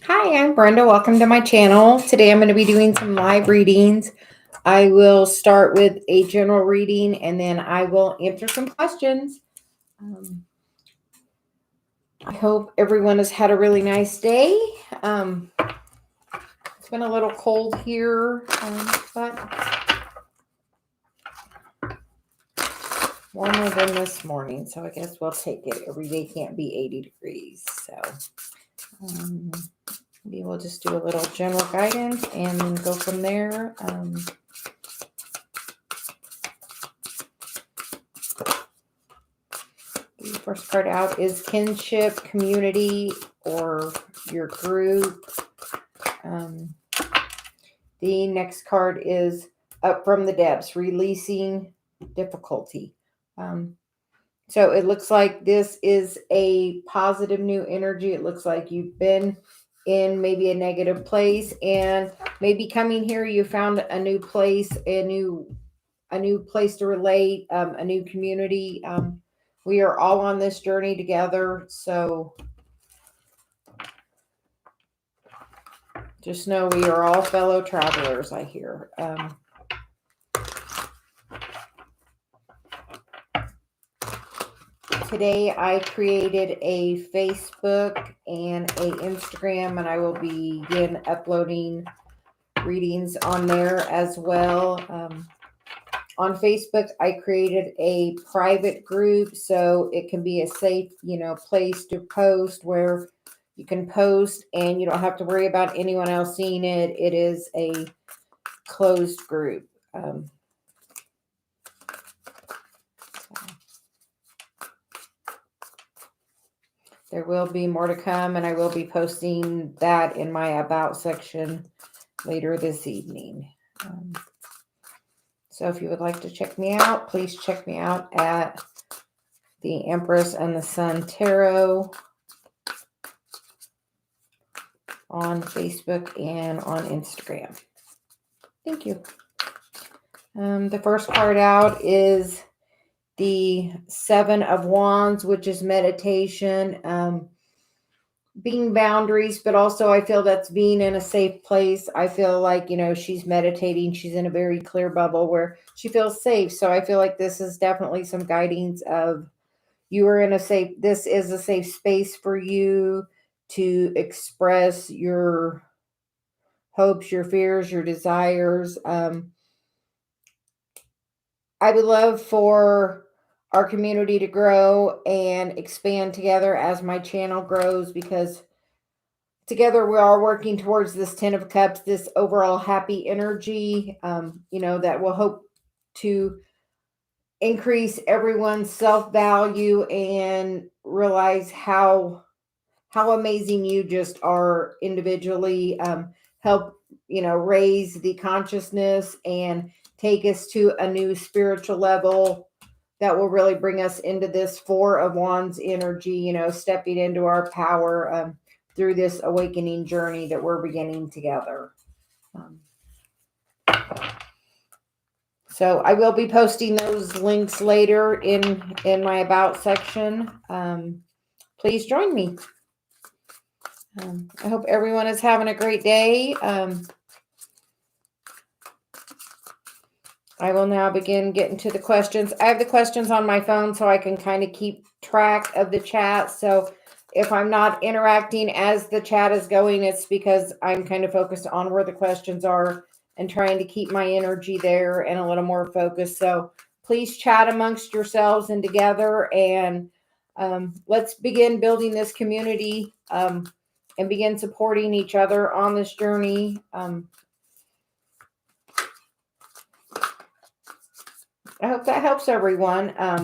Hi, I'm Brenda. Welcome to my channel. Today I'm going to be doing some live readings. I will start with a general reading and then I will answer some questions. I hope everyone has had a really nice day. It's been a little cold here, but warmer than this morning, so I guess we'll take it. Every day can't be 80 degrees, so maybe we'll just do a little general guidance and then go from there. The first card out is kinship, community, or your group. The next card is up from the depths, releasing difficulty. So it looks like this is a positive new energy. It looks like you've been in maybe a negative place, and maybe coming here you found a new place, a new place to relate, a new community. We are all on this journey together, so just know we are all fellow travelers, I hear. Today I created a Facebook and a Instagram, and I will begin uploading readings on there as well. On Facebook, I created a private group so it can be a safe, place to post where you can post and you don't have to worry about anyone else seeing it. It is a closed group. There will be more to come, and I will be posting that in my About section later this evening. So if you would like to check me out, please check me out at the Empress and the Sun Tarot on Facebook and on Instagram. Thank you. The first card out is the Seven of Wands, which is meditation, being boundaries, but also I feel that's being in a safe place. I feel like, she's meditating. She's in a very clear bubble where she feels safe. So I feel like this is definitely some guidance of you are in this is a safe space for you to express your hopes, your fears, your desires. I would love for our community to grow and expand together as my channel grows, because together we are working towards this 10 of Cups, this overall happy energy, that will hope to increase everyone's self-value and realize how amazing you just are individually. Help, raise the consciousness and take us to a new spiritual level that will really bring us into this Four of Wands energy, stepping into our power through this awakening journey that we're beginning together. So I will be posting those links later in my About section. Please join me. I hope everyone is having a great day. I will now begin getting to the questions. I have the questions on my phone so I can kind of keep track of the chat. So if I'm not interacting as the chat is going, it's because I'm kind of focused on where the questions are and trying to keep my energy there and a little more focused. So please chat amongst yourselves and together, and let's begin building this community and begin supporting each other on this journey. I hope that helps everyone. I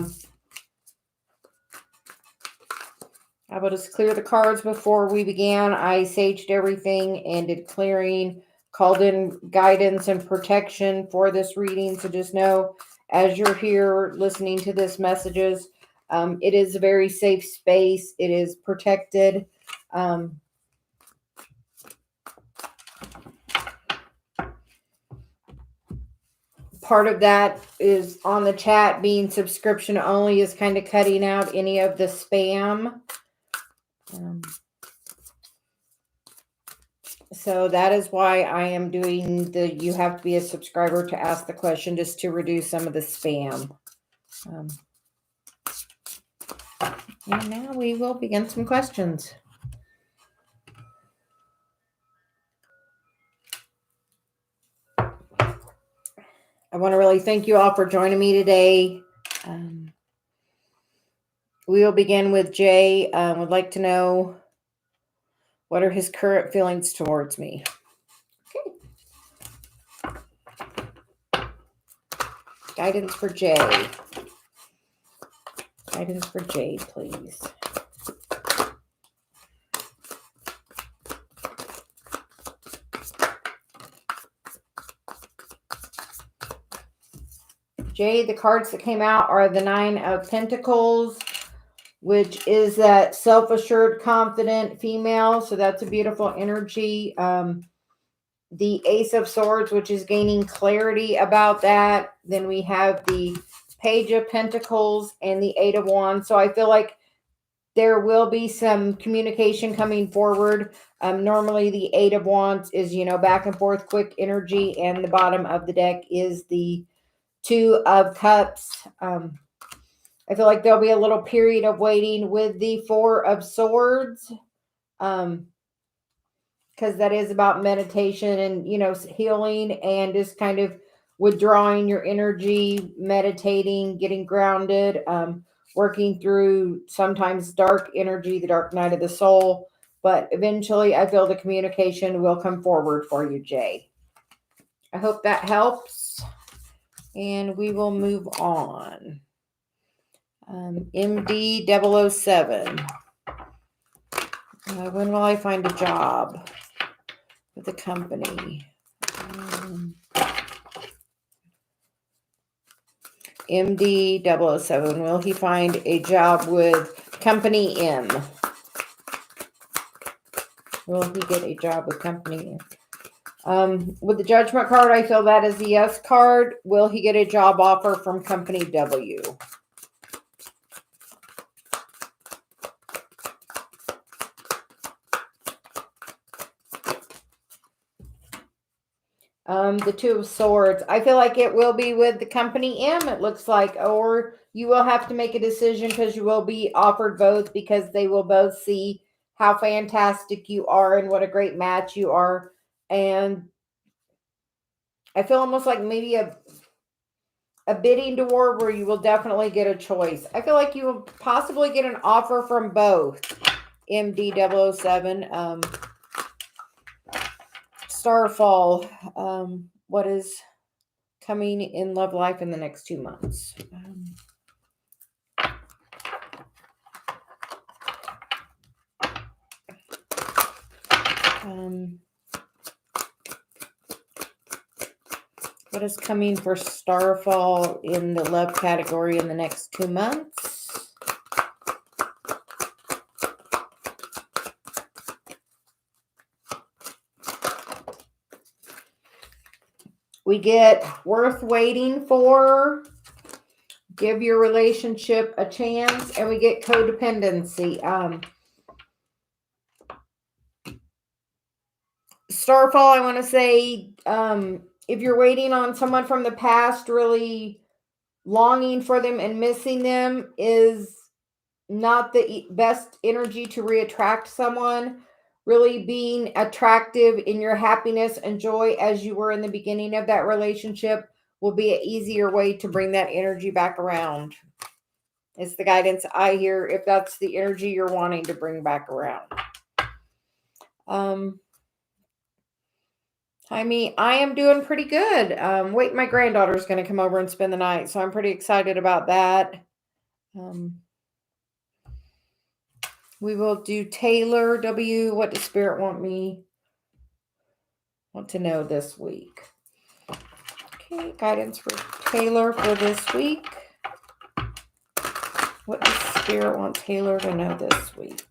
will just clear the cards before we began. I saged everything and did clearing, called in guidance and protection for this reading. So just know, as you're here listening to this messages, it is a very safe space. It is protected. Part of that is on the chat being subscription only is kind of cutting out any of the spam. So that is why I am doing the you have to be a subscriber to ask the question, just to reduce some of the spam. And now we will begin some questions. I want to really thank you all for joining me today. We will begin with Jay. Would like to know, what are his current feelings towards me? Okay. Guidance for Jay. Guidance for Jay, please. Jay, the cards that came out are the 9 of Pentacles, which is that self-assured, confident female. So that's a beautiful energy. The Ace of Swords, which is gaining clarity about that. Then we have the Page of Pentacles and the 8 of Wands. So I feel like there will be some communication coming forward. Normally the 8 of Wands is, back and forth, quick energy. And the bottom of the deck is the 2 of Cups. I feel like there'll be a little period of waiting with the 4 of Swords. Because that is about meditation and, healing and just kind of withdrawing your energy, meditating, getting grounded, working through sometimes dark energy, the dark night of the soul. But eventually I feel the communication will come forward for you, Jay. I hope that helps. And we will move on. MD 007. When will I find a job with the company? MD 007. Will he find a job with Company M? Will he get a job with Company M? With the Judgment card, I feel that is the yes card. Will he get a job offer from Company W? The 2 of Swords. I feel like it will be with the Company M, it looks like, or you will have to make a decision because you will be offered both, because they will both see how fantastic you are and what a great match you are. And I feel almost like maybe a bidding war where you will definitely get a choice. I feel like you will possibly get an offer from both. MD 007. Starfall. What is coming in love life in the next 2 months? What is coming for Starfall in the love category in the next 2 months? We get worth waiting for, give your relationship a chance, and we get codependency. Starfall, I want to say, if you're waiting on someone from the past, really longing for them and missing them is not the best energy to reattract someone. Really being attractive in your happiness and joy as you were in the beginning of that relationship will be an easier way to bring that energy back around. It's the guidance I hear, if that's the energy you're wanting to bring back around. I am doing pretty good. Wait, my granddaughter's going to come over and spend the night, so I'm pretty excited about that. We will do Taylor W. What does Spirit want to know this week? Okay, guidance for Taylor for this week. What does Spirit want Taylor to know this week?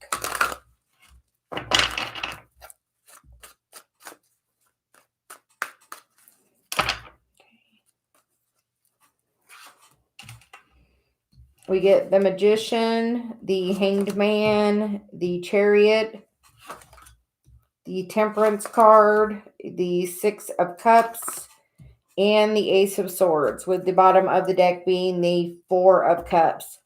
We get the Magician, the Hanged Man, the Chariot, the Temperance card, the Six of Cups, and the Ace of Swords, with the bottom of the deck being the Four of Cups.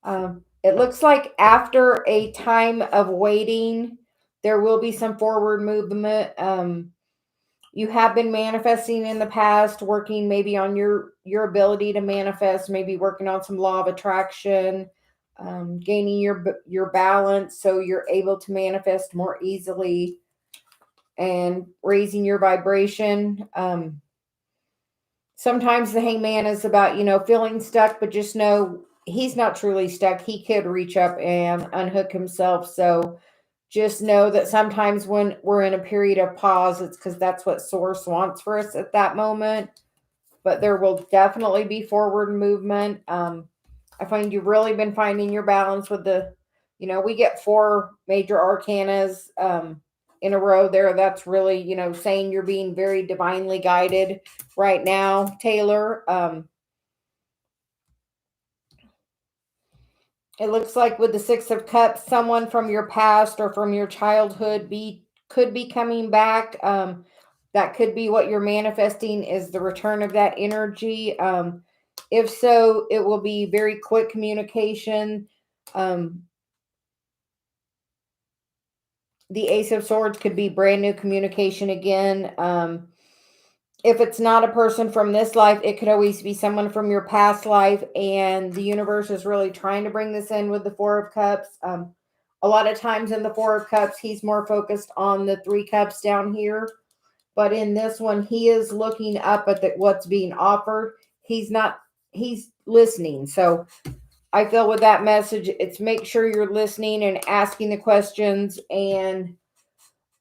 It looks like after a time of waiting, there will be some forward movement. You have been manifesting in the past, working maybe on your ability to manifest, maybe working on some law of attraction, gaining your balance so you're able to manifest more easily and raising your vibration. Sometimes the hangman is about, feeling stuck, but just know he's not truly stuck. He could reach up and unhook himself. So just know that sometimes when we're in a period of pause, it's because that's what source wants for us at that moment. But there will definitely be forward movement. I find you've really been finding your balance with we get 4 major arcanas in a row there. That's really, saying you're being very divinely guided right now, Taylor. It looks like with the Six of Cups, someone from your past or from your childhood could be coming back. That could be what you're manifesting, is the return of that energy. If so, it will be very quick communication. The Ace of Swords could be brand new communication again. If it's not a person from this life, it could always be someone from your past life, and the universe is really trying to bring this in with the Four of Cups. A lot of times in the Four of Cups, he's more focused on the 3 cups down here, but in this one, he is looking up at what's being offered. He's listening. So I feel with that message, it's make sure you're listening and asking the questions, and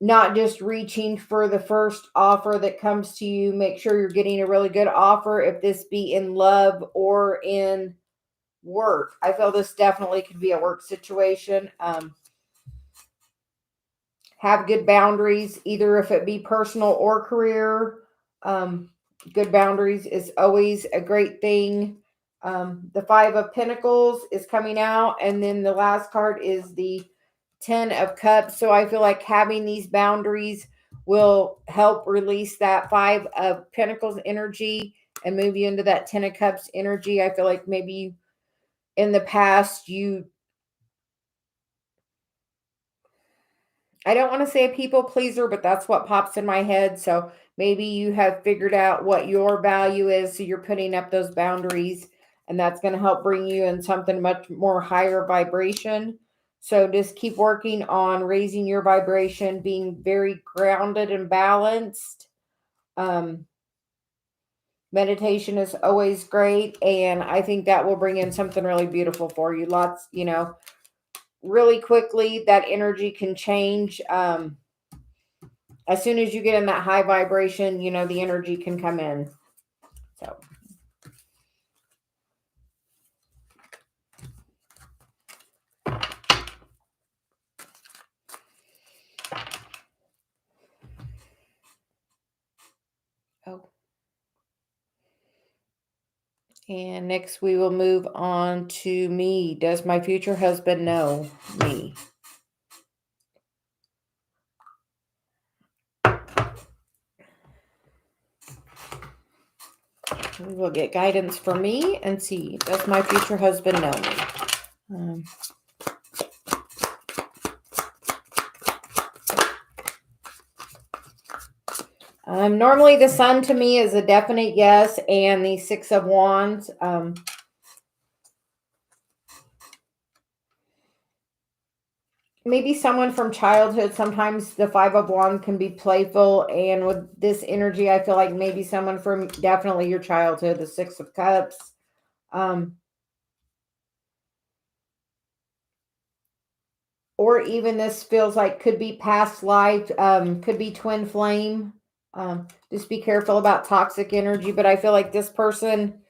not just reaching for the first offer that comes to you. Make sure you're getting a really good offer, if this be in love or in work. I feel this definitely could be a work situation. Have good boundaries, either if it be personal or career. Good boundaries is always a great thing. The Five of Pentacles is coming out, and then the last card is the 10 of Cups. So I feel like having these boundaries will help release that 5 of Pentacles energy and move you into that 10 of Cups energy. I feel like maybe in the past I don't want to say a people pleaser, but that's what pops in my head. So maybe you have figured out what your value is, so you're putting up those boundaries, and that's going to help bring you in something much more higher vibration. So just keep working on raising your vibration, being very grounded and balanced. Meditation is always great, and I think that will bring in something really beautiful for you. Lots, really quickly, that energy can change. As soon as you get in that high vibration, the energy can come in. So. Oh. And next we will move on to me. Does my future husband know me? We will get guidance for me and see, does my future husband know me? Normally the Sun to me is a definite yes, and the Six of Wands. Maybe someone from childhood. Sometimes the Five of Wands can be playful, and with this energy, I feel like maybe someone from definitely your childhood, the Six of Cups. Or even this feels like could be past life, could be twin flame. Just be careful about toxic energy, but I feel like this person,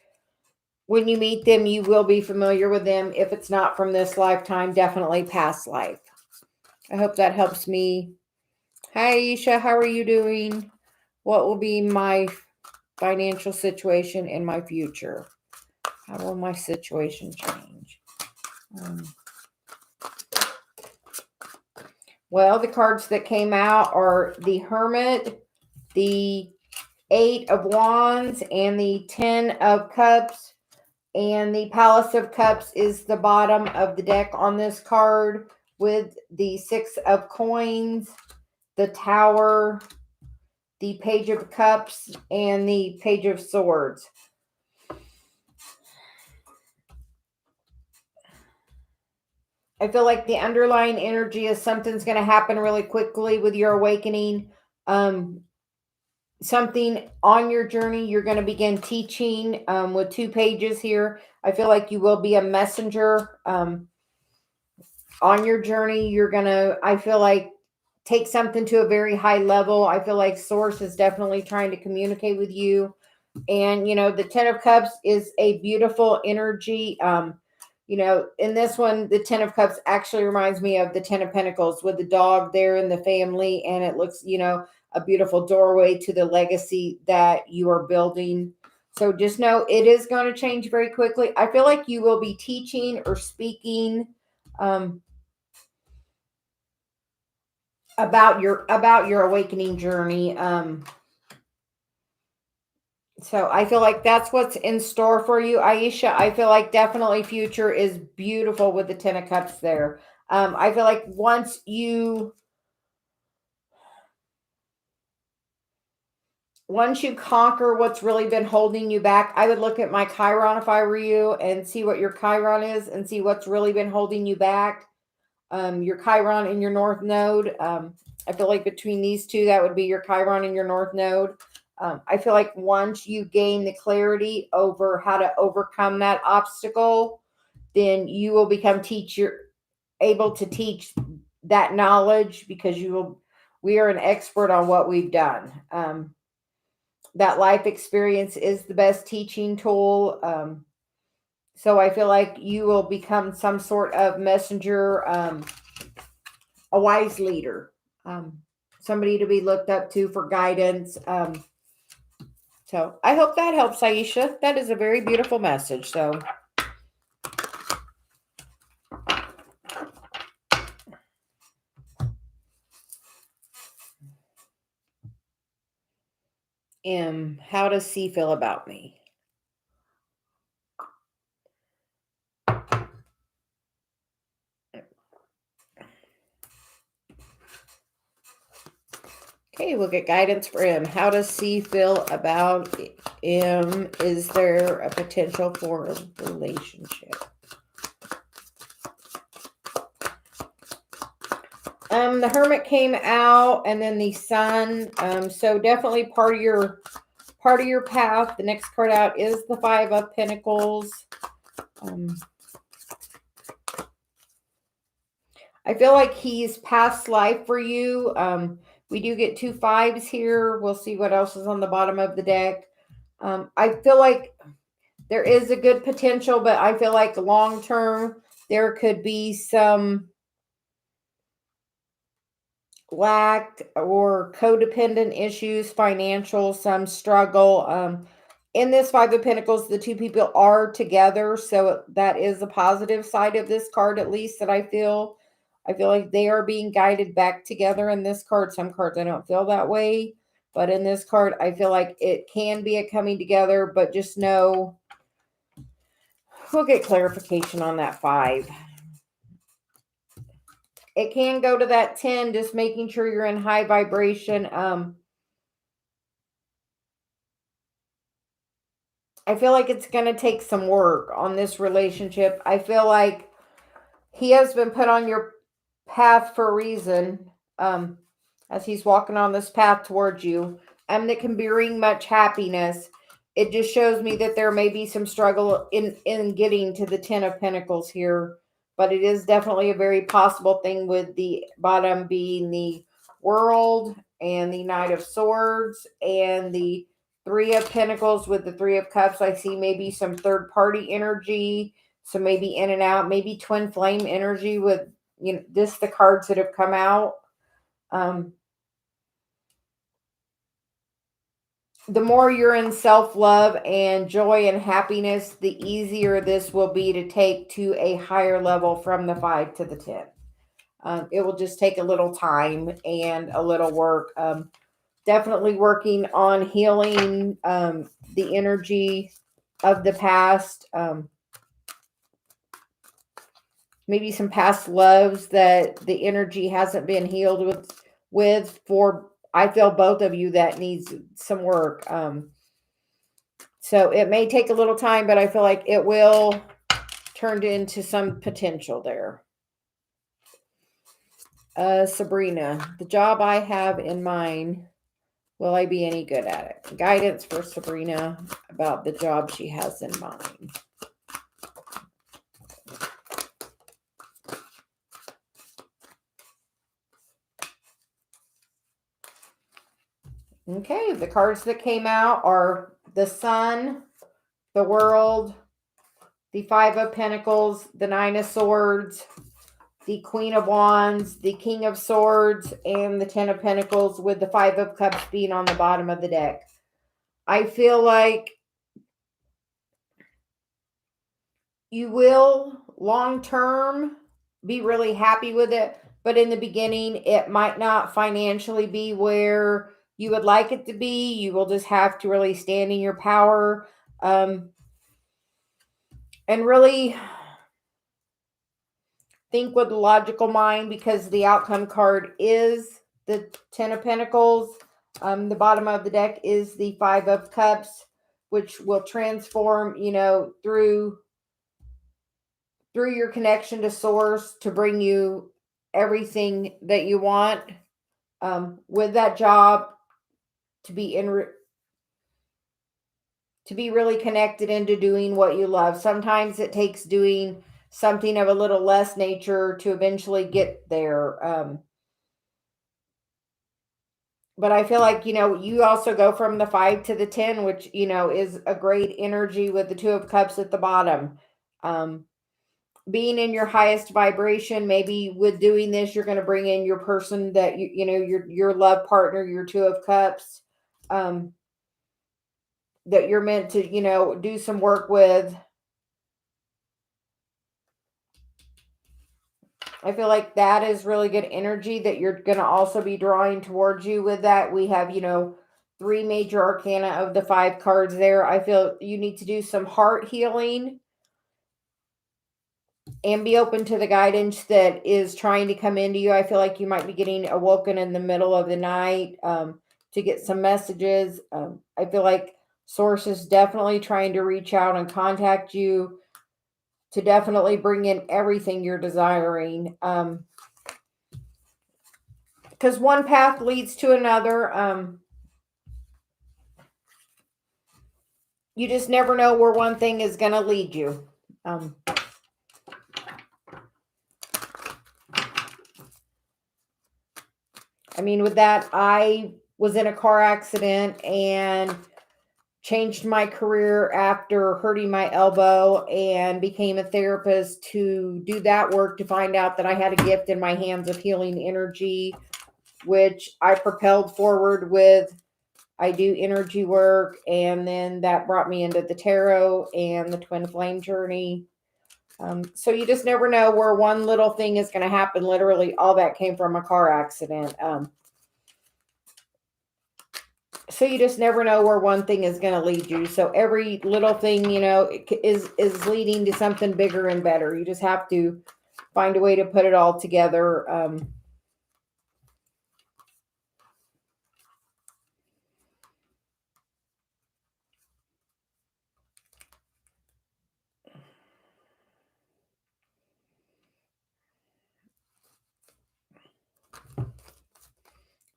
when you meet them, you will be familiar with them. If it's not from this lifetime, definitely past life. I hope that helps me. Hi, Aisha. How are you doing? What will be my financial situation in my future? How will my situation change? Well, the cards that came out are the Hermit, the Eight of Wands, and the Ten of Cups. And the Palace of Cups is the bottom of the deck on this card, with the Six of Coins, the Tower, the Page of Cups, and the Page of Swords. I feel like the underlying energy is something's going to happen really quickly with your awakening. Something on your journey, you're going to begin teaching with 2 pages here. I feel like you will be a messenger on your journey. You're going to, I feel like, take something to a very high level. I feel like Source is definitely trying to communicate with you. And, the Ten of Cups is a beautiful energy. In this one, the Ten of Cups actually reminds me of the Ten of Pentacles with the dog there in the family. And it looks, a beautiful doorway to the legacy that you are building. So just know it is going to change very quickly. I feel like you will be teaching or speaking about your awakening journey. So I feel like that's what's in store for you, Aisha. I feel like definitely future is beautiful with the Ten of Cups there. I feel like once you conquer what's really been holding you back, I would look at my Chiron if I were you and see what your Chiron is and see what's really been holding you back. Your Chiron and your North Node. I feel like between these two, that would be your Chiron and your North Node. I feel like once you gain the clarity over how to overcome that obstacle, then you will become able to teach that knowledge, because we are an expert on what we've done. That life experience is the best teaching tool. So I feel like you will become some sort of messenger, a wise leader, somebody to be looked up to for guidance. So I hope that helps, Aisha. That is a very beautiful message. So how does C feel about me? Okay, we'll get guidance for M. How does C feel about M? Is there a potential for a relationship? The Hermit came out, and then the Sun. So definitely part of your path. The next card out is the Five of Pentacles. I feel like he's past life for you. We do get 2 5s here. We'll see what else is on the bottom of the deck. I feel like there is a good potential, but I feel like long term there could be some lack or codependent issues, financial, some struggle. In this Five of Pentacles, the 2 people are together, so that is a positive side of this card, at least that I feel. I feel like they are being guided back together in this card. Some cards I don't feel that way, but in this card, I feel like it can be a coming together, but just know we'll get clarification on that 5. It can go to that 10, just making sure you're in high vibration. I feel like it's going to take some work on this relationship. I feel like he has been put on your path for a reason, as he's walking on this path towards you, and that can bring much happiness. It just shows me that there may be some struggle in getting to the 10 of Pentacles here, but it is definitely a very possible thing, with the bottom being the World and the Knight of Swords and the 3 of Pentacles with the 3 of Cups. I see maybe some third party energy, so maybe in and out, maybe twin flame energy with, this the cards that have come out. The more you're in self-love and joy and happiness, the easier this will be to take to a higher level from the 5 to the 10. It will just take a little time and a little work. Definitely working on healing the energy of the past. Maybe some past loves that the energy hasn't been healed with for, I feel, both of you that needs some work. So it may take a little time, but I feel like it will turn into some potential there. Sabrina, the job I have in mind, will I be any good at it? Guidance for Sabrina about the job she has in mind. Okay, the cards that came out are the Sun, the World, the Five of Pentacles, the Nine of Swords, the Queen of Wands, the King of Swords, and the Ten of Pentacles, with the Five of Cups being on the bottom of the deck. I feel like you will long term be really happy with it, but in the beginning it might not financially be where you would like it to be. You will just have to really stand in your power, and really think with a logical mind, because the outcome card is the Ten of Pentacles. The bottom of the deck is the Five of Cups, which will transform, through your connection to source to bring you everything that you want, with that job, to be really connected into doing what you love. Sometimes it takes doing something of a little less nature to eventually get there. But I feel like, you also go from the 5 to the 10, which, is a great energy with the Two of Cups at the bottom. Being in your highest vibration, maybe with doing this, you're going to bring in your person that, your love partner, your Two of Cups, that you're meant to, do some work with. I feel like that is really good energy that you're going to also be drawing towards you with that. We have, 3 major arcana of the 5 cards there. I feel you need to do some heart healing and be open to the guidance that is trying to come into you. I feel like you might be getting awoken in the middle of the night to get some messages. I feel like Source is definitely trying to reach out and contact you to definitely bring in everything you're desiring. Because one path leads to another. You just never know where one thing is going to lead you. With that, I was in a car accident and changed my career after hurting my elbow, and became a therapist to do that work, to find out that I had a gift in my hands of healing energy, which I propelled forward with. I do energy work, and then that brought me into the tarot and the twin flame journey. So you just never know where one little thing is going to happen. Literally, all that came from a car accident. So you just never know where one thing is going to lead you. So every little thing, is leading to something bigger and better. You just have to find a way to put it all together.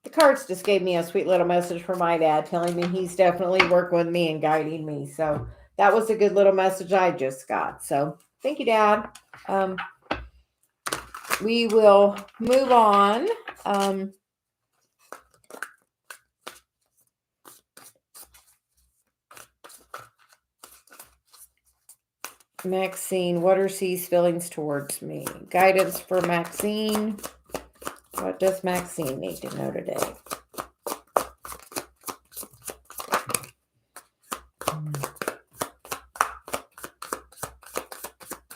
The cards just gave me a sweet little message from my dad, telling me he's definitely working with me and guiding me. So that was a good little message I just got. So thank you, Dad. We will move on. Maxine, what are C's feelings towards me? Guidance for Maxine. What does Maxine need to know today?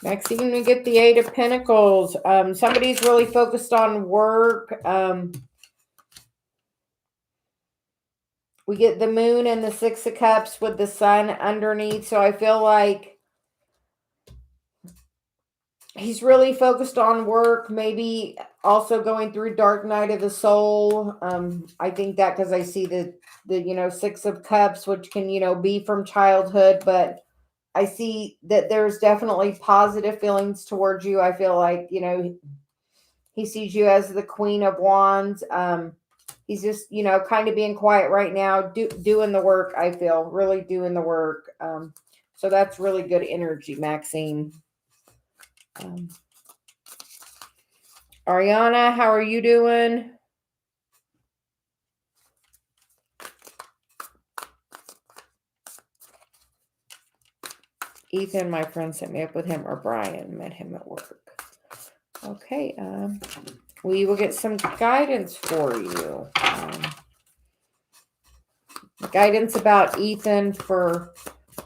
Maxine, we get the Eight of Pentacles. Somebody's really focused on work. We get the Moon and the Six of Cups with the Sun underneath. So I feel like he's really focused on work, maybe also going through dark night of the soul. I think that because I see the Six of Cups, which can, be from childhood, but I see that there's definitely positive feelings towards you. I feel like, he sees you as the Queen of Wands. He's just, kind of being quiet right now, doing the work, I feel, really doing the work. So that's really good energy, Maxine. Ariana, how are you doing? Ethan, my friend, set me up with him, or Brian met him at work. Okay, we will get some guidance for you. Guidance about Ethan for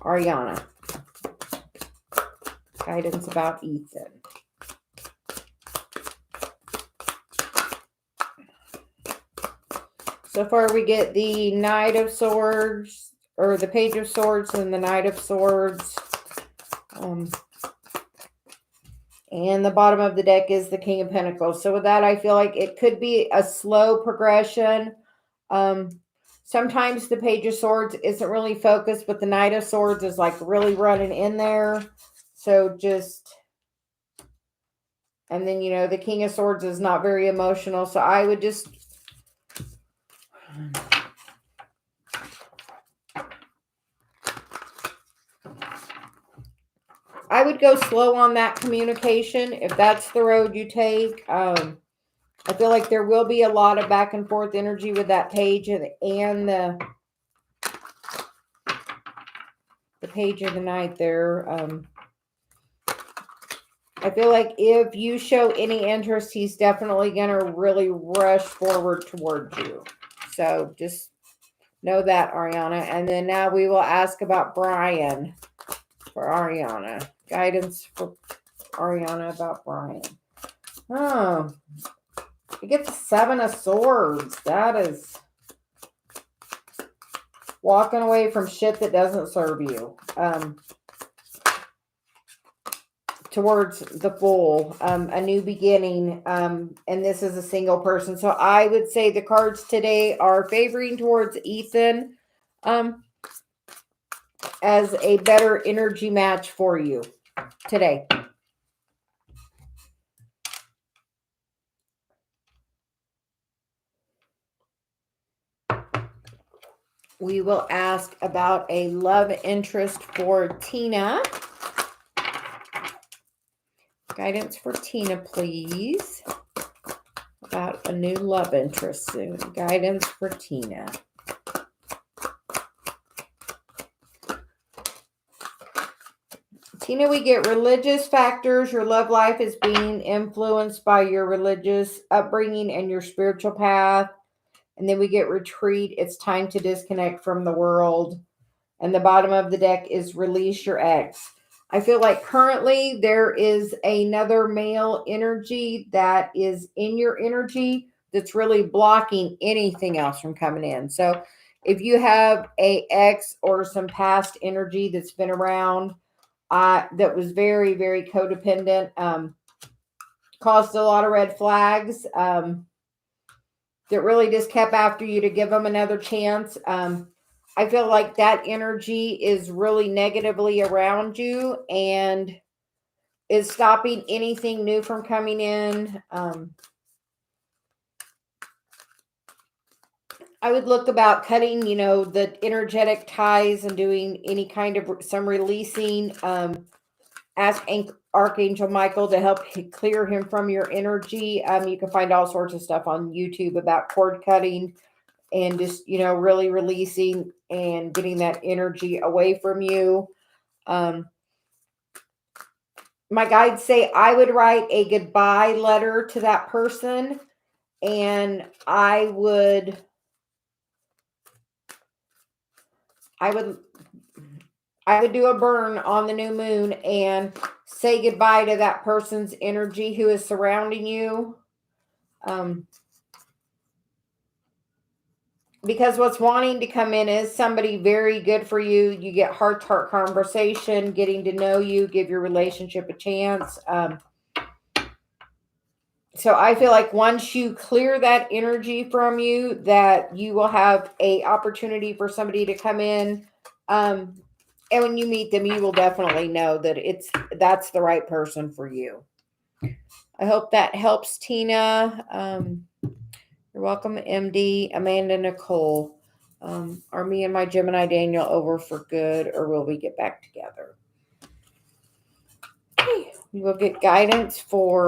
Ariana. Guidance about Ethan. So far we get the Knight of Swords, or the Page of Swords and the Knight of Swords. And the bottom of the deck is the King of Pentacles. So with that, I feel like it could be a slow progression. Sometimes the Page of Swords isn't really focused, but the Knight of Swords is like really running in there. So just, and then, the King of Swords is not very emotional. So I would just, I would go slow on that communication if that's the road you take. I feel like there will be a lot of back and forth energy with that page and the Page of the Knight there. I feel like if you show any interest, he's definitely going to really rush forward towards you. So just know that, Ariana. And then now we will ask about Brian for Ariana. Guidance for Ariana about Brian. Oh, you get the Seven of Swords. That is walking away from shit that doesn't serve you. Towards the Fool, a new beginning, and this is a single person. So I would say the cards today are favoring towards Ethan as a better energy match for you today. We will ask about a love interest for Tina. Guidance for Tina, please. About a new love interest soon. Guidance for Tina. Tina, we get religious factors. Your love life is being influenced by your religious upbringing and your spiritual path. And then we get retreat. It's time to disconnect from the world. And the bottom of the deck is release your ex. I feel like currently there is another male energy that is in your energy that's really blocking anything else from coming in. So if you have a ex or some past energy that's been around that was very, very codependent, caused a lot of red flags, that really just kept after you to give them another chance. I feel like that energy is really negatively around you and is stopping anything new from coming in. I would look about cutting, the energetic ties and doing any kind of some releasing. Ask Archangel Michael to help clear him from your energy. You can find all sorts of stuff on YouTube about cord cutting and just, really releasing and getting that energy away from you. My guides say I would write a goodbye letter to that person, and I would do a burn on the new moon and say goodbye to that person's energy who is surrounding you. Because what's wanting to come in is somebody very good for you. You get heart-to-heart conversation, getting to know you, give your relationship a chance. So I feel like once you clear that energy from you, that you will have a opportunity for somebody to come in. And when you meet them, you will definitely know that that's the right person for you. I hope that helps, Tina. You're welcome, MD. Amanda Nicole. Are me and my Gemini Daniel over for good, or will we get back together? Okay, we will get guidance for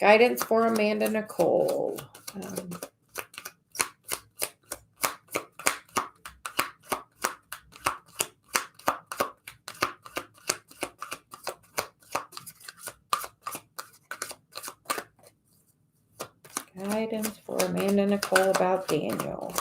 Amanda Nicole. Guidance for Amanda Nicole about Daniel.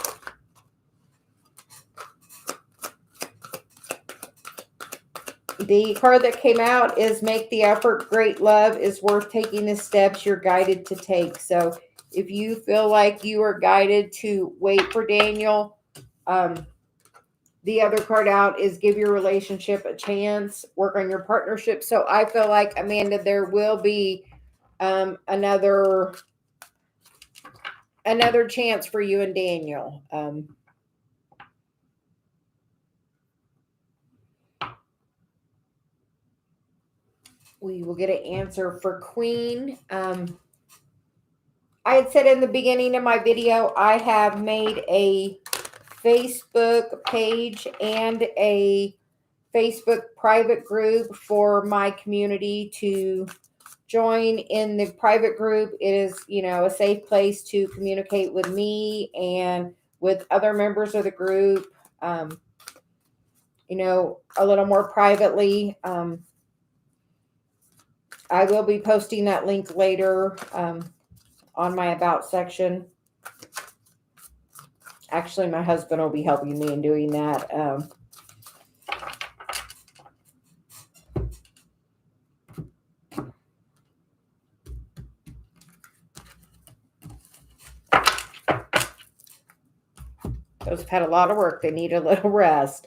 The card that came out is make the effort. Great love is worth taking the steps you're guided to take. So if you feel like you are guided to wait for Daniel, the other card out is give your relationship a chance, work on your partnership. So I feel like, Amanda, there will be another chance for you and Daniel. We will get an answer for Queen. I had said in the beginning of my video, I have made a Facebook page and a Facebook private group for my community to join. In the private group, it is, a safe place to communicate with me and with other members of the group, a little more privately. I will be posting that link later on my About section. Actually, my husband will be helping me in doing that. Those have had a lot of work. They need a little rest.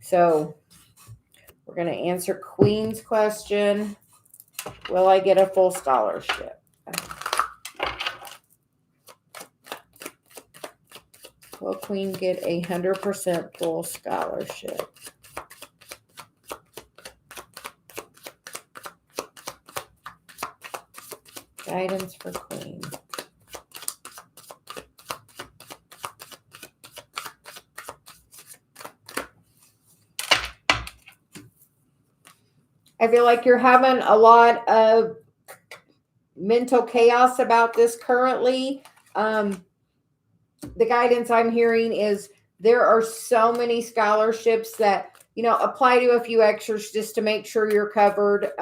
So we're going to answer Queen's question. Will I get a full scholarship? Will Queen get 100% full scholarship? Guidance for Queen. I feel like you're having a lot of mental chaos about this currently. The guidance I'm hearing is there are so many scholarships that, apply to a few extras just to make sure you're covered.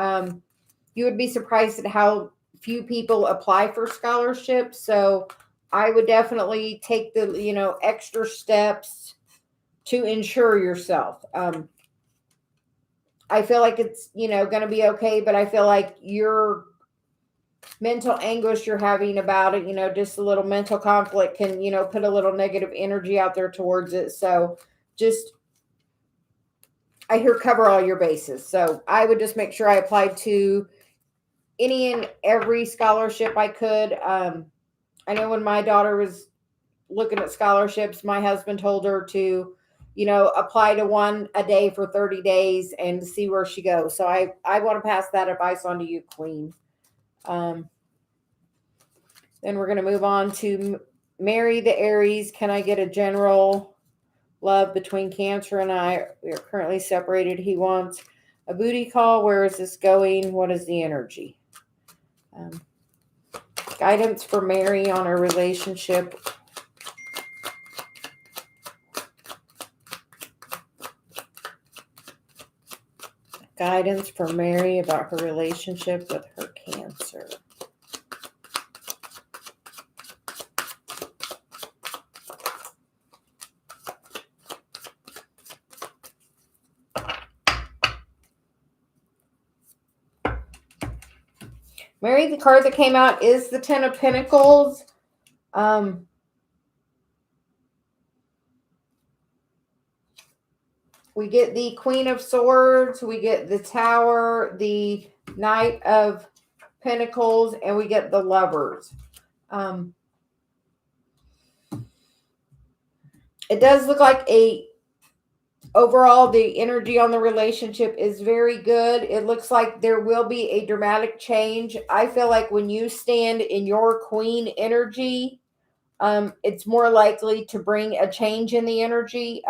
You would be surprised at how few people apply for scholarships. So I would definitely take the, extra steps to insure yourself. I feel like it's, going to be okay, but I feel like your mental anguish you're having about it, just a little mental conflict can, put a little negative energy out there towards it. So just, I hear cover all your bases. So I would just make sure I applied to any and every scholarship I could. I know when my daughter was looking at scholarships, my husband told her to, apply to one a day for 30 days and see where she goes. So I want to pass that advice on to you, Queen. Then we're going to move on to Mary the Aries. Can I get a general love between Cancer and I? We are currently separated. He wants a booty call. Where is this going? What is the energy? Guidance for Mary on her relationship. Guidance for Mary about her relationship with her Cancer. Mary, the card that came out is the Ten of Pentacles. We get the Queen of Swords, we get the Tower, the Knight of Pentacles, and we get the Lovers. It does look like overall the energy on the relationship is very good. It looks like there will be a dramatic change. I feel like when you stand in your queen energy, it's more likely to bring a change in the energy.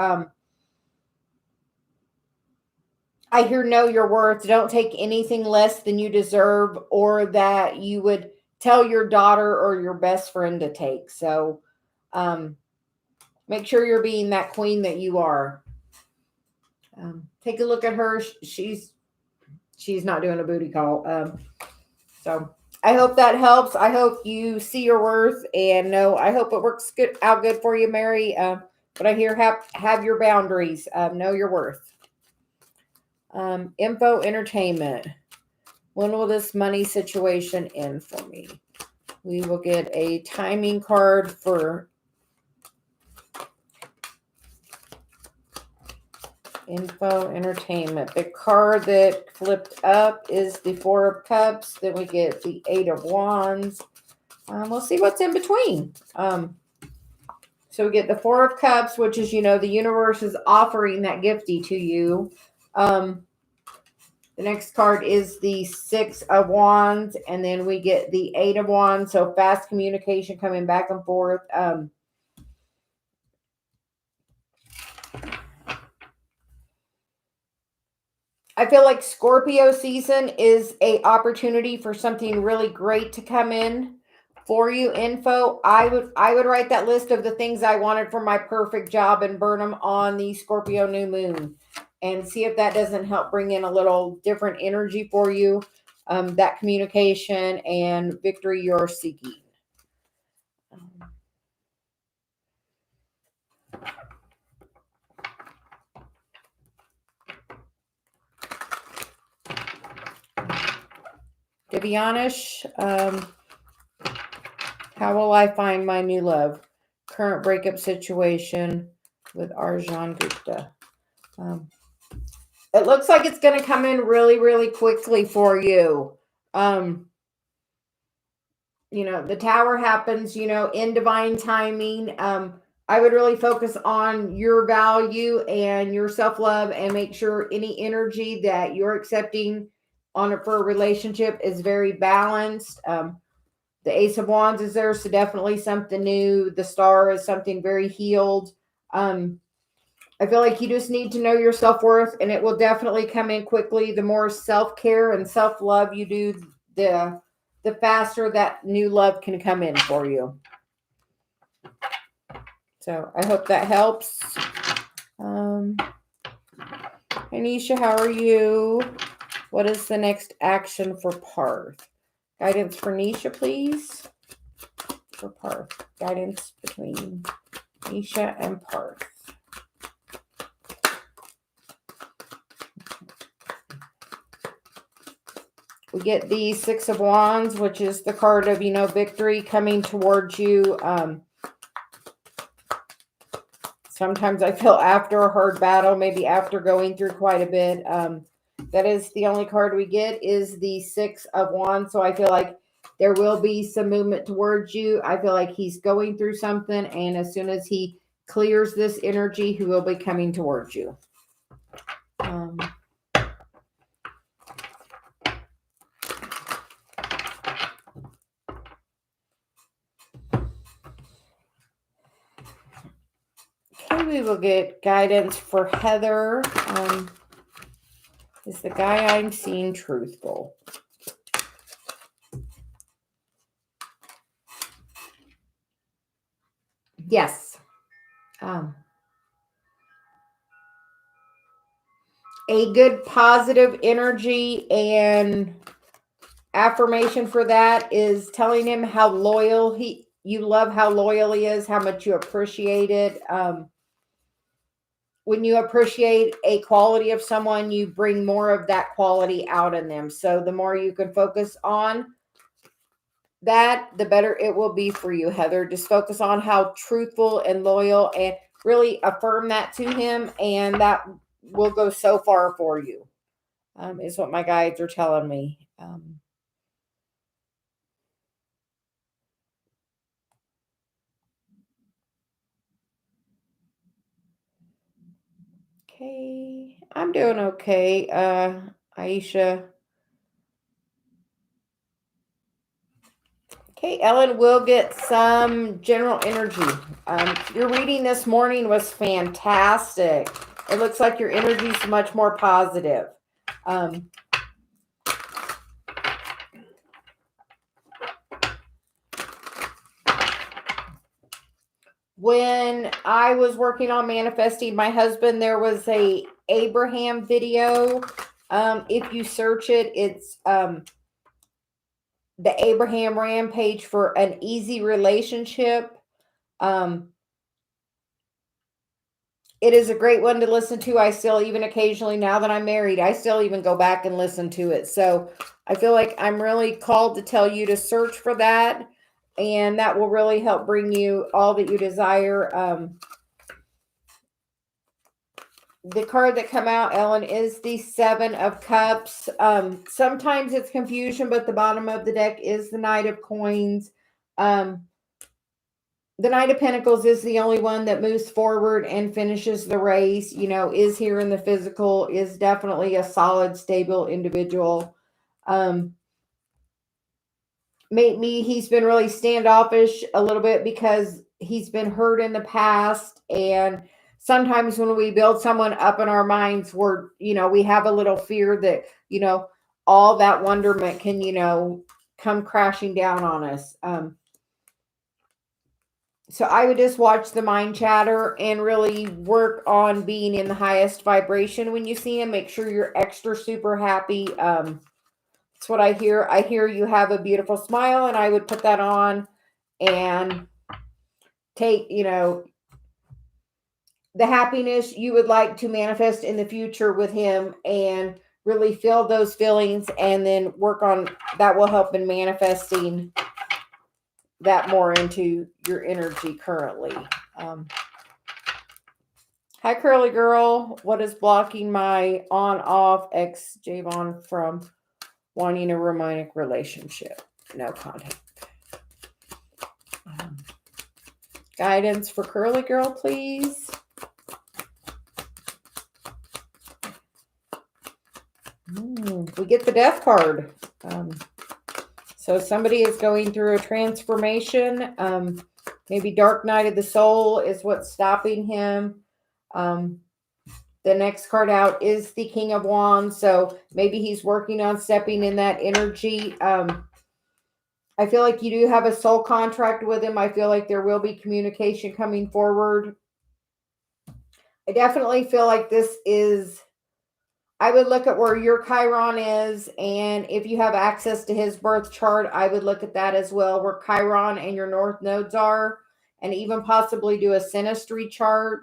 I hear know your worth. Don't take anything less than you deserve or that you would tell your daughter or your best friend to take. So make sure you're being that queen that you are. Take a look at her. She's not doing a booty call. So I hope that helps. I hope you see your worth and I hope it works out good for you, Mary. But I hear have your boundaries. Know your worth. Info entertainment. When will this money situation end for me? We will get a timing card for info entertainment. The card that flipped up is the Four of Cups. Then we get the Eight of Wands. We'll see what's in between. So we get the Four of Cups, which is, the universe is offering that gifty to you. The next card is the Six of Wands, and then we get the Eight of Wands. So fast communication coming back and forth. I feel like Scorpio season is a opportunity for something really great to come in for you. Info. I would write that list of the things I wanted for my perfect job and burn them on the Scorpio new moon and see if that doesn't help bring in a little different energy for you. That communication and victory you're seeking. Divyanish, how will I find my new love? Current breakup situation with Arjan Gupta. It looks like it's going to come in really, really quickly for you. The Tower happens, in divine timing. I would really focus on your value and your self-love and make sure any energy that you're accepting for a relationship is very balanced. The Ace of Wands is there, so definitely something new. The Star is something very healed. I feel like you just need to know your self-worth, and it will definitely come in quickly. The more self-care and self-love you do, the faster that new love can come in for you. So I hope that helps. Anisha, how are you? What is the next action for Parth? Guidance for Nisha, please. For Parth. Guidance between Nisha and Parth. We get the Six of Wands, which is the card of, victory coming towards you. Sometimes I feel after a hard battle, maybe after going through quite a bit. That is the only card we get is the Six of Wands. So I feel like there will be some movement towards you. I feel like he's going through something. And as soon as he clears this energy, he will be coming towards you. We will get guidance for Heather. Is the guy I'm seeing truthful? Yes. A good positive energy and affirmation for that is telling him how loyal you love how loyal he is, how much you appreciate it. When you appreciate a quality of someone, you bring more of that quality out in them. So the more you can focus on that, the better it will be for you, Heather. Just focus on how truthful and loyal, and really affirm that to him, and that will go so far for you, is what my guides are telling me. Okay, I'm doing okay, Aisha. Okay, Ellen, we'll get some general energy. Your reading this morning was fantastic. It looks like your energy is much more positive. When I was working on manifesting my husband, there was a Abraham video. If you search it, it's the Abraham Rampage for an easy relationship. It is a great one to listen to. I still, even occasionally, now that I'm married, I still even go back and listen to it. So I feel like I'm really called to tell you to search for that, and that will really help bring you all that you desire. The card that come out, Ellen, is the Seven of Cups. Sometimes it's confusion, but the bottom of the deck is the Knight of Coins. The Knight of Pentacles is the only one that moves forward and finishes the race, is here in the physical, is definitely a solid, stable individual. Maybe he's been really standoffish a little bit because he's been hurt in the past. And sometimes when we build someone up in our minds, we have a little fear that, all that wonderment can, come crashing down on us. So I would just watch the mind chatter and really work on being in the highest vibration when you see him. Make sure you're extra super happy. That's what I hear. I hear you have a beautiful smile, and I would put that on and take, the happiness you would like to manifest in the future with him, and really feel those feelings, and then work on that. Will help in manifesting that more into your energy currently. Hi, Curly Girl. What is blocking my on-off ex Javon from wanting a romantic relationship? No contact. Guidance for Curly Girl, please. We get the Death card. So somebody is going through a transformation. Maybe Dark Night of the Soul is what's stopping him. The next card out is the King of Wands. So maybe he's working on stepping in that energy. I feel like you do have a soul contract with him. I feel like there will be communication coming forward. I definitely feel like I would look at where your Chiron is, and if you have access to his birth chart, I would look at that as well, where Chiron and your north nodes are, and even possibly do a synastry chart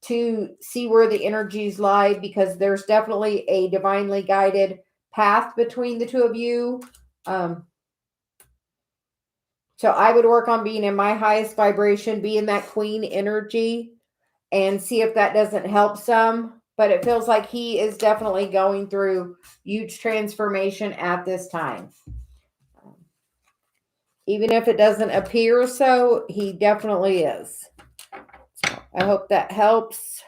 to see where the energies lie, because there's definitely a divinely guided path between the two of you. So I would work on being in my highest vibration, be in that queen energy, and see if that doesn't help some. But it feels like he is definitely going through huge transformation at this time. Even if it doesn't appear so, he definitely is. So I hope that helps.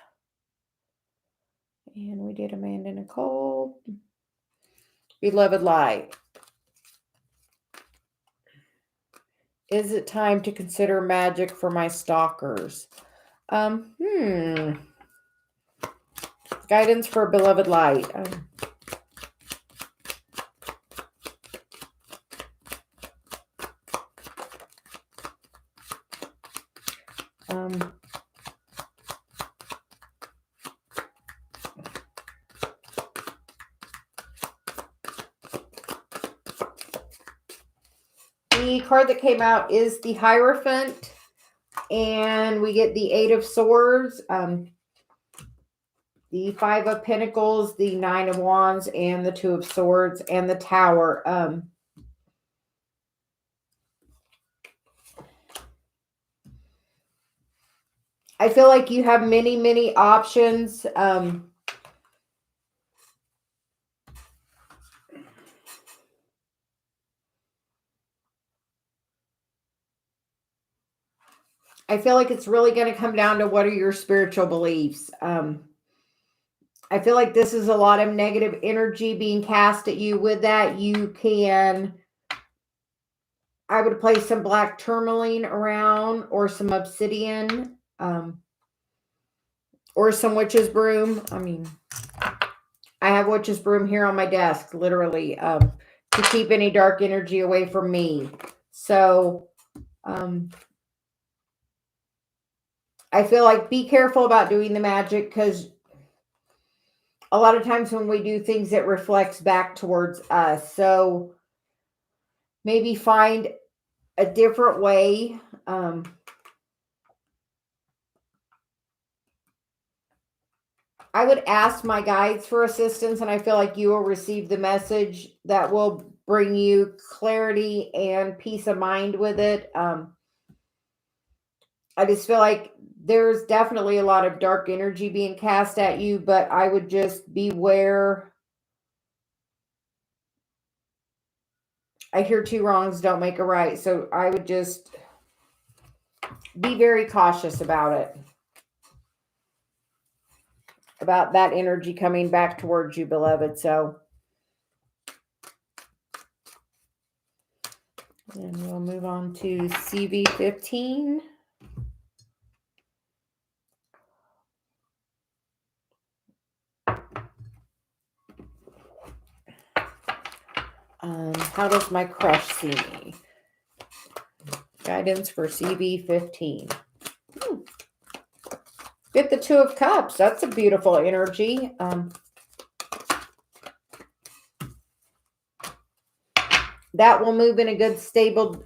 And we did Amanda Nicole. Beloved Light. Is it time to consider magic for my stalkers? Guidance for Beloved Light. The card that came out is the Hierophant, and we get the Eight of Swords, the Five of Pentacles, the Nine of Wands, and the Two of Swords, and the Tower. I feel like you have many, many options. I feel like it's really going to come down to what are your spiritual beliefs. I feel like this is a lot of negative energy being cast at you. With that, you can, I would place some black tourmaline around or some obsidian, or some witch's broom. I mean, I have witch's broom here on my desk, literally, to keep any dark energy away from me. So, I feel like be careful about doing the magic, because a lot of times when we do things, it reflects back towards us. So maybe find a different way. I would ask my guides for assistance, and I feel like you will receive the message that will bring you clarity and peace of mind with it. I just feel like there's definitely a lot of dark energy being cast at you, but I would just beware. I hear two wrongs don't make a right. So I would just be very cautious about it, about that energy coming back towards you, beloved. So, and we'll move on to CV15. How does my crush see me? Guidance for CV15. Get the Two of Cups. That's a beautiful energy. That will move in a good, stable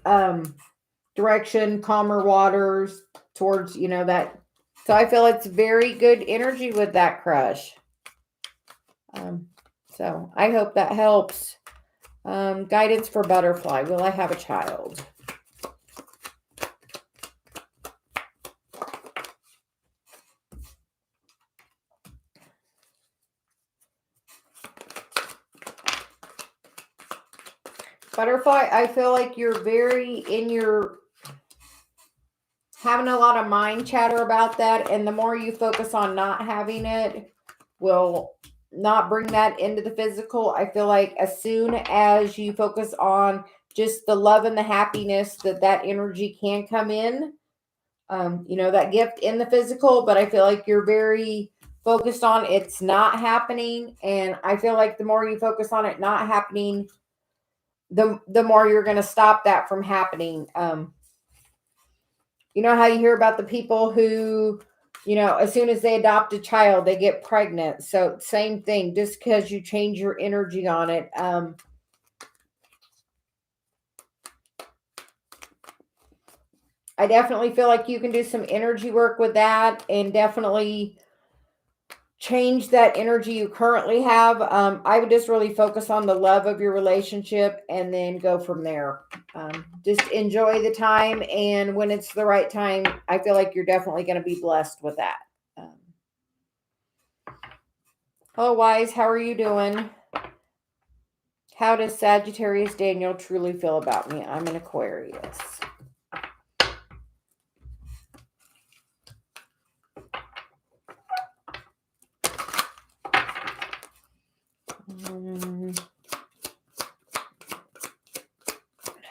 direction, calmer waters towards, that. So I feel it's very good energy with that crush. So I hope that helps. Guidance for butterfly. Will I have a child? Butterfly, I feel like you're very in your, having a lot of mind chatter about that. And the more you focus on not having it, will not bring that into the physical. I feel like as soon as you focus on just the love and the happiness, that energy can come in, that gift in the physical. But I feel like you're very focused on it's not happening. And I feel like the more you focus on it not happening, the more you're going to stop that from happening. You know how you hear about the people who, as soon as they adopt a child, they get pregnant. So same thing, just because you change your energy on it. I definitely feel like you can do some energy work with that and definitely change that energy you currently have. I would just really focus on the love of your relationship and then go from there. Just enjoy the time. And when it's the right time, I feel like you're definitely going to be blessed with that. Hello, Wise. How are you doing? How does Sagittarius Daniel truly feel about me? I'm an Aquarius.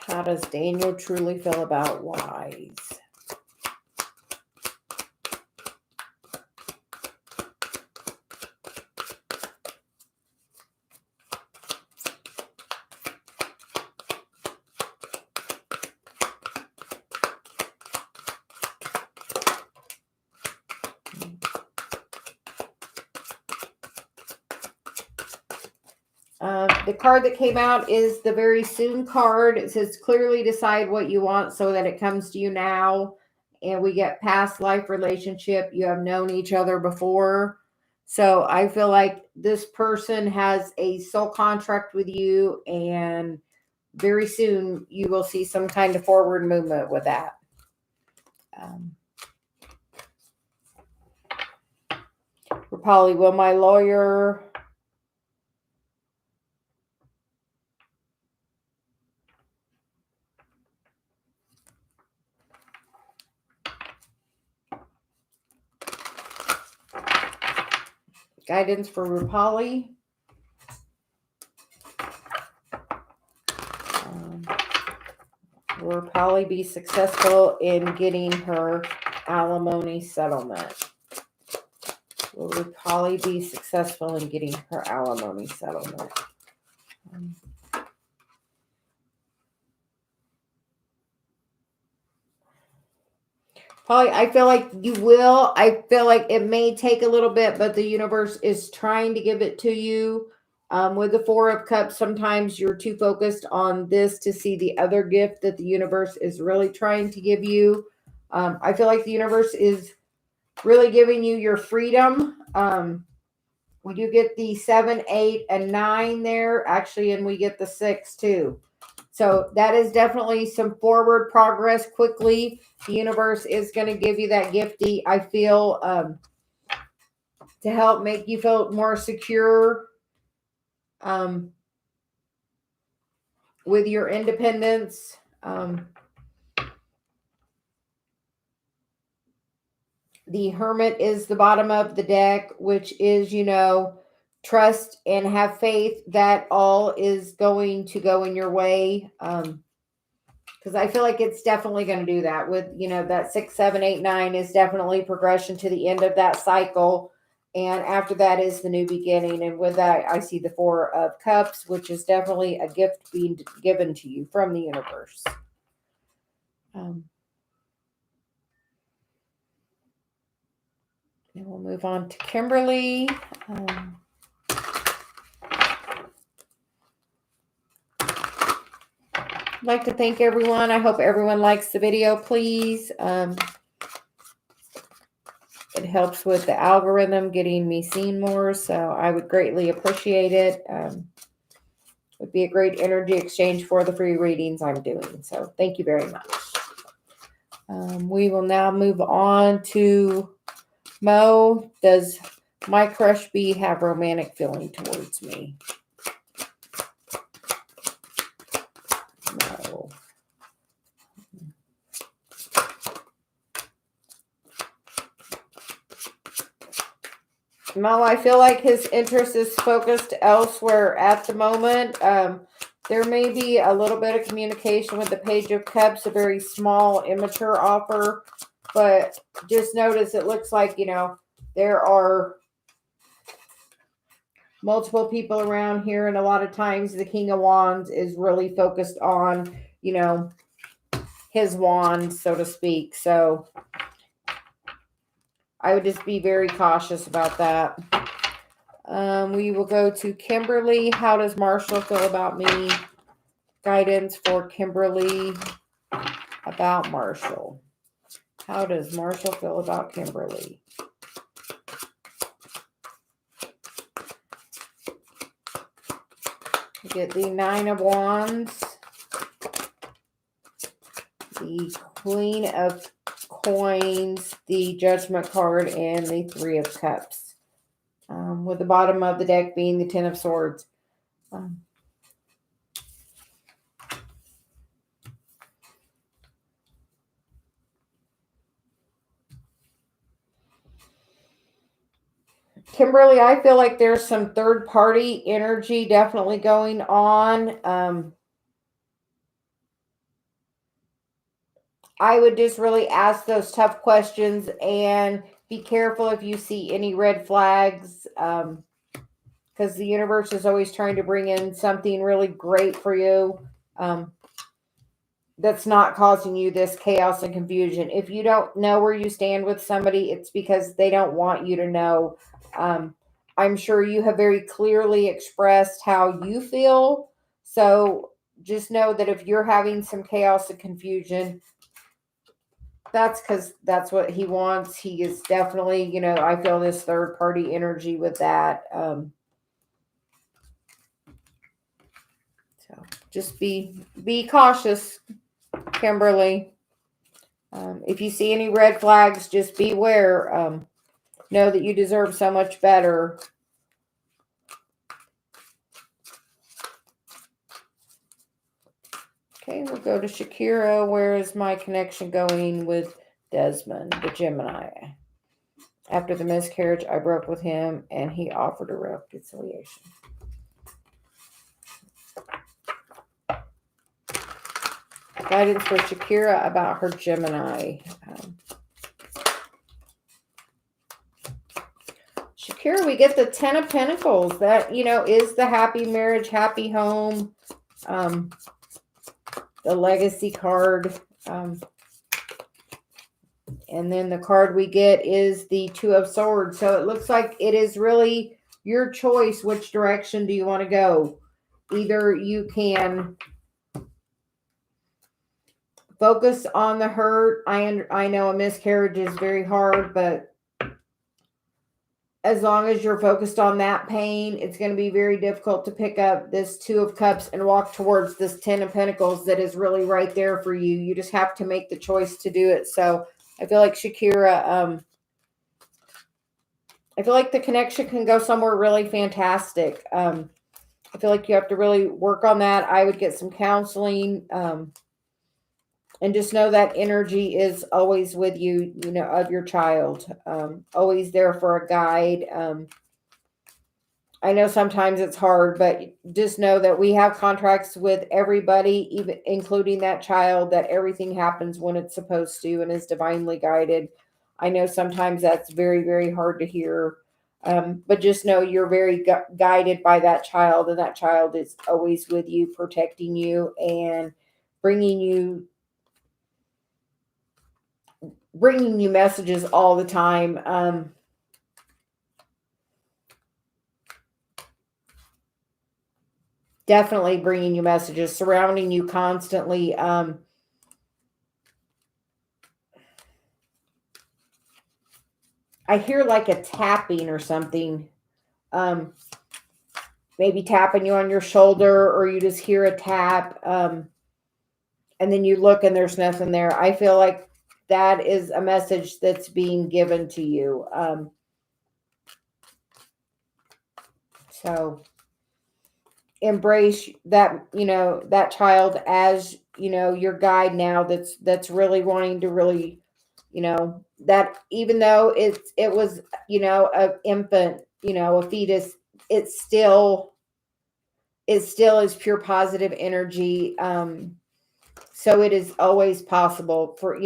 How does Daniel truly feel about Wise? The card that came out is the very soon card. It says clearly decide what you want so that it comes to you now. And we get past life relationship. You have known each other before. So I feel like this person has a soul contract with you, and very soon you will see some kind of forward movement with that. Rapali, will my lawyer guidance for Rapali? Will Rapali be successful in getting her alimony settlement? Will Rapali be successful in getting her alimony settlement? Probably, I feel like you will. I feel like it may take a little bit, but the universe is trying to give it to you. With the Four of Cups, sometimes you're too focused on this to see the other gift that the universe is really trying to give you. I feel like the universe is really giving you your freedom. We do get the 7, 8, and 9 there, actually, and we get the 6 too. So that is definitely some forward progress quickly. The universe is going to give you that gifty, I feel, to help make you feel more secure with your independence. The Hermit is the bottom of the deck, which is, trust and have faith that all is going to go in your way. Because I feel like it's definitely going to do that with, that 6, 7, 8, 9 is definitely progression to the end of that cycle. And after that is the new beginning. And with that, I see the 4 of Cups, which is definitely a gift being given to you from the universe. And we'll move on to Kimberly. I'd like to thank everyone. I hope everyone likes the video, please. It helps with the algorithm getting me seen more, so I would greatly appreciate it. It would be a great energy exchange for the free readings I'm doing, so thank you very much. We will now move on to Mo. Does my crush bee have romantic feeling towards me? No. Mo, I feel like his interest is focused elsewhere at the moment. There may be a little bit of communication with the Page of Cups, a very small, immature offer. But just notice it looks like, there are multiple people around here. And a lot of times the King of Wands is really focused on, his wand, so to speak. So I would just be very cautious about that. We will go to Kimberly. How does Marshall feel about me? Guidance for Kimberly about Marshall. How does Marshall feel about Kimberly? We get the 9 of Wands, the Queen of Coins, the Judgment card, and the 3 of Cups. With the bottom of the deck being the 10 of Swords. Kimberly, I feel like there's some third party energy definitely going on. I would just really ask those tough questions and be careful if you see any red flags. Because the universe is always trying to bring in something really great for you. That's not causing you this chaos and confusion. If you don't know where you stand with somebody, it's because they don't want you to know. I'm sure you have very clearly expressed how you feel. So just know that if you're having some chaos and confusion, that's because that's what he wants. He is definitely, I feel this third party energy with that. So just be cautious, Kimberly. If you see any red flags, just beware. Know that you deserve so much better. Okay, we'll go to Shakira. Where is my connection going with Desmond, the Gemini? After the miscarriage, I broke with him and he offered a reconciliation. Guidance for Shakira about her Gemini. Shakira, we get the Ten of Pentacles. That, is the happy marriage, happy home. The legacy card. And then the card we get is the Two of Swords. So it looks like it is really your choice. Which direction do you want to go? Either you can focus on the hurt. I know a miscarriage is very hard, but as long as you're focused on that pain, it's going to be very difficult to pick up this Two of Cups and walk towards this Ten of Pentacles that is really right there for you. You just have to make the choice to do it. So I feel like Shakira, I feel like the connection can go somewhere really fantastic. I feel like you have to really work on that. I would get some counseling, and just know that energy is always with you, of your child. Always there for a guide. I know sometimes it's hard, but just know that we have contracts with everybody, even including that child, that everything happens when it's supposed to and is divinely guided. I know sometimes that's very, very hard to hear, but just know you're very guided by that child, and that child is always with you, protecting you and bringing you messages all the time. Definitely bringing you messages, surrounding you constantly. I hear like a tapping or something. Maybe tapping you on your shoulder, or you just hear a tap. And then you look and there's nothing there. I feel like that is a message that's being given to you. So embrace that, that child as, your guide now, that's really wanting to really, that even though it was, a infant, a fetus, it still is pure positive energy. So it is always possible for,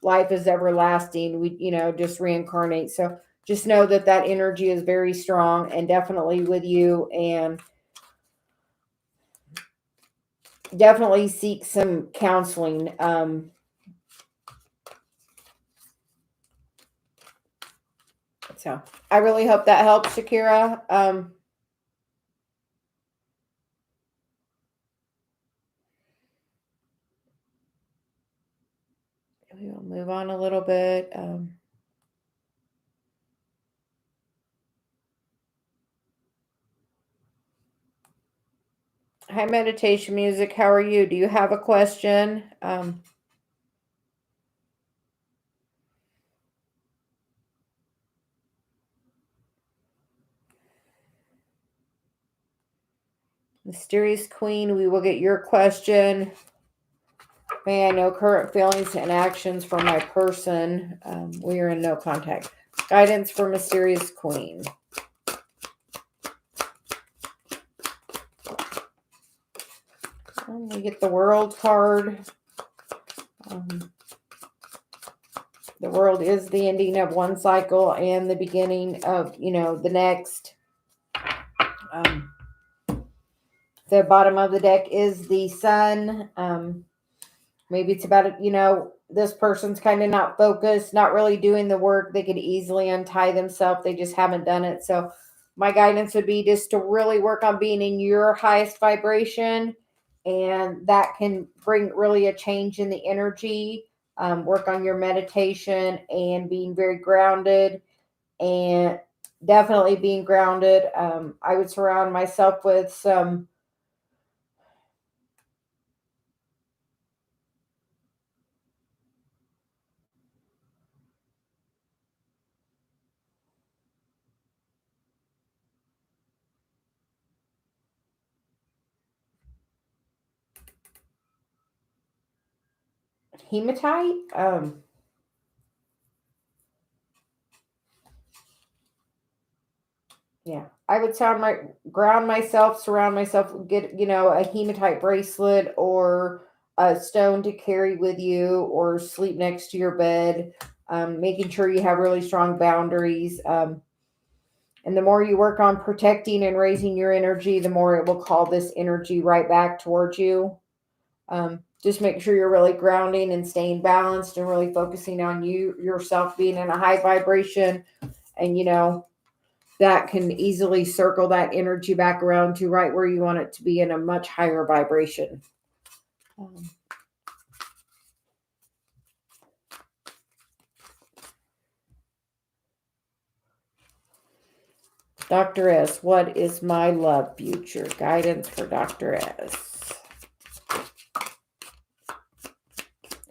life is everlasting. We, just reincarnate. So just know that that energy is very strong and definitely with you, and definitely seek some counseling. So I really hope that helps, Shakira. We'll move on a little bit. Hi, meditation music. How are you? Do you have a question? Mysterious Queen, we will get your question. May I know current feelings and actions for my person? We are in no contact. Guidance for Mysterious Queen. We get the World card. The World is the ending of one cycle and the beginning of, the next. The bottom of the deck is the Sun. Maybe it's about, this person's kind of not focused, not really doing the work. They could easily untie themselves. They just haven't done it. So my guidance would be just to really work on being in your highest vibration. And that can bring really a change in the energy. Work on your meditation and being very grounded, and definitely being grounded. I would surround myself with some hematite. Yeah, I would ground myself, surround myself, get, a hematite bracelet or a stone to carry with you or sleep next to your bed. Making sure you have really strong boundaries. And the more you work on protecting and raising your energy, the more it will call this energy right back towards you. Just make sure you're really grounding and staying balanced and really focusing on yourself being in a high vibration. And, that can easily circle that energy back around to right where you want it to be in a much higher vibration. Dr. S, what is my love future? Guidance for Dr. S.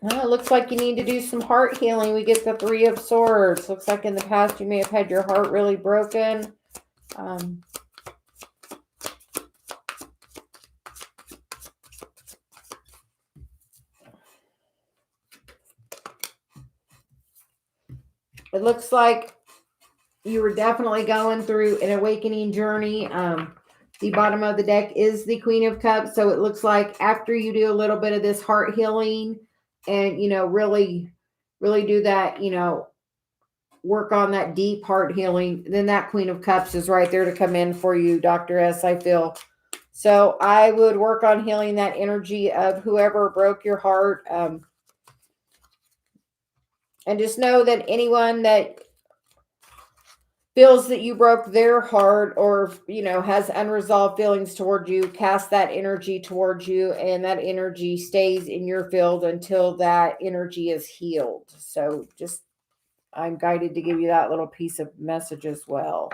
It looks like you need to do some heart healing. We get the Three of Swords. Looks like in the past you may have had your heart really broken. It looks like you were definitely going through an awakening journey. The bottom of the deck is the Queen of Cups. So it looks like after you do a little bit of this heart healing and, really, really do that, work on that deep heart healing, then that Queen of Cups is right there to come in for you, Dr. S, I feel. So I would work on healing that energy of whoever broke your heart. And just know that anyone that feels that you broke their heart or, has unresolved feelings toward you, cast that energy towards you, and that energy stays in your field until that energy is healed. So I'm guided to give you that little piece of message as well.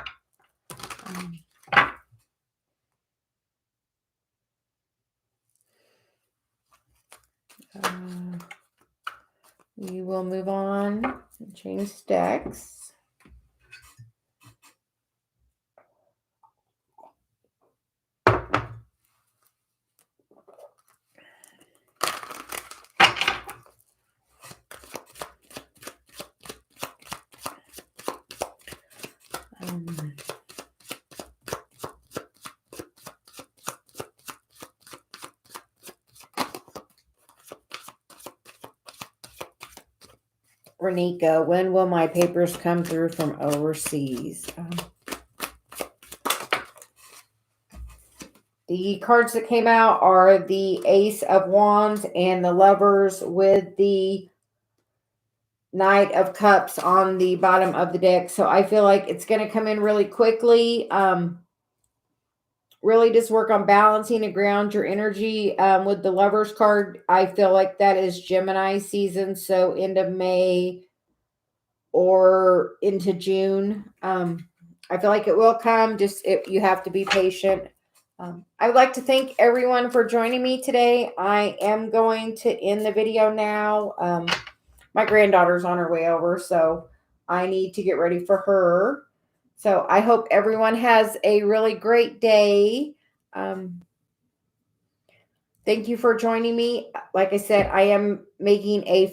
We will move on and change decks. Renika, when will my papers come through from overseas? The cards that came out are the Ace of Wands and the Lovers with the Knight of Cups on the bottom of the deck. So I feel like it's going to come in really quickly. Really just work on balancing and ground your energy. With the Lovers card, I feel like that is Gemini season. So end of May or into June. I feel like it will come. You have to be patient. I would like to thank everyone for joining me today. I am going to end the video now. My granddaughter's on her way over, so I need to get ready for her. So I hope everyone has a really great day. Thank you for joining me. Like I said, I am making a